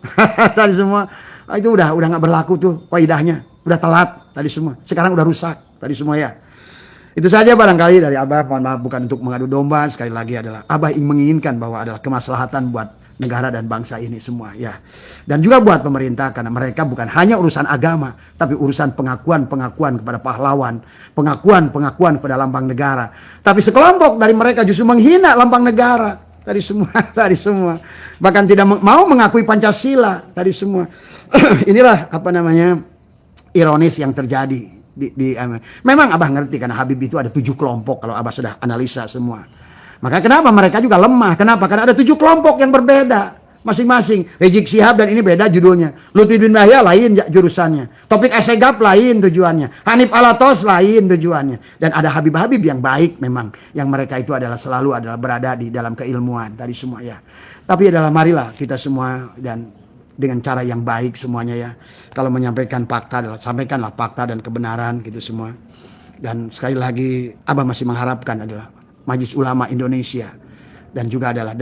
tadi semua itu udah nggak berlaku tuh kaidahnya, udah telat tadi semua. Sekarang udah rusak tadi semua ya. Itu saja barangkali dari Abah. Mohon maaf bukan untuk mengadu domba. Sekali lagi adalah Abah menginginkan bahwa adalah kemaslahatan buat negara dan bangsa ini semua ya. Dan juga buat pemerintah, karena mereka bukan hanya urusan agama, tapi urusan pengakuan kepada pahlawan, pengakuan kepada lambang negara. Tapi sekelompok dari mereka justru menghina lambang negara tadi semua. Bahkan tidak mau mengakui Pancasila tadi semua. Inilah ironis yang terjadi. Memang Abah ngerti karena Habib itu ada 7 kelompok kalau Abah sudah analisa semua. Maka kenapa mereka juga lemah? Kenapa? Karena ada 7 kelompok yang berbeda masing-masing. Rizik Syihab dan ini beda judulnya. Lutfi bin Yahya lain jurusannya. Topik Assegaf lain tujuannya. Hanif Alatos lain tujuannya. Dan ada Habib-Habib yang baik memang, yang mereka itu selalu berada di dalam keilmuan tadi semua ya. Tapi marilah kita semua dan dengan cara yang baik semuanya ya. Kalau menyampaikan fakta sampaikanlah fakta dan kebenaran gitu semua. Dan sekali lagi Abah masih mengharapkan adalah Majelis Ulama Indonesia dan juga adalah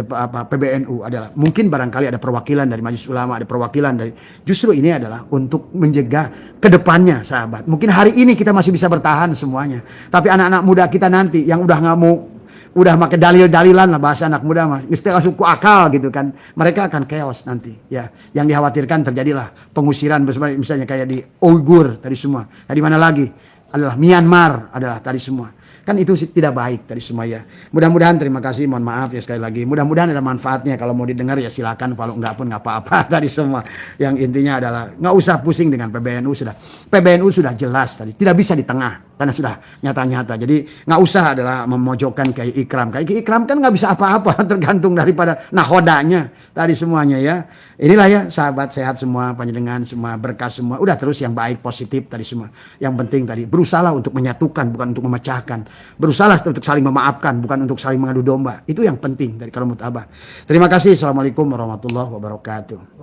PBNU adalah mungkin barangkali ada perwakilan dari Majelis Ulama, ada perwakilan dari, justru ini adalah untuk mencegah ke depannya sahabat. Mungkin hari ini kita masih bisa bertahan semuanya. Tapi anak-anak muda kita nanti yang udah nggak mau, udah pakai dalil-dalilan lah bahasa anak muda mah, istilah suku akal gitu kan, mereka akan chaos nanti ya. Yang dikhawatirkan terjadilah pengusiran misalnya kayak di Uighur tadi semua. Nah, di mana lagi adalah Myanmar adalah tadi semua. Kan itu tidak baik tadi semua ya. Mudah-mudahan, terima kasih, mohon maaf ya sekali lagi. Mudah-mudahan ada manfaatnya, kalau mau didengar ya silakan, kalau enggak pun enggak apa-apa tadi semua. Yang intinya adalah nggak usah pusing dengan PBNU sudah jelas tadi, tidak bisa di tengah karena sudah nyata-nyata. Jadi nggak usah adalah memojokkan Kiai Ikram. Kiai Ikram kan nggak bisa apa-apa tergantung daripada nahodanya tadi semuanya ya. Inilah ya sahabat, sehat semua, panjenengan semua, berkah semua. Udah terus yang baik, positif tadi semua. Yang penting tadi berusaha untuk menyatukan, bukan untuk memecahkan. Berusaha untuk saling memaafkan, bukan untuk saling mengadu domba. Itu yang penting dari kalau menurut Abah. Terima kasih. Assalamualaikum warahmatullahi wabarakatuh.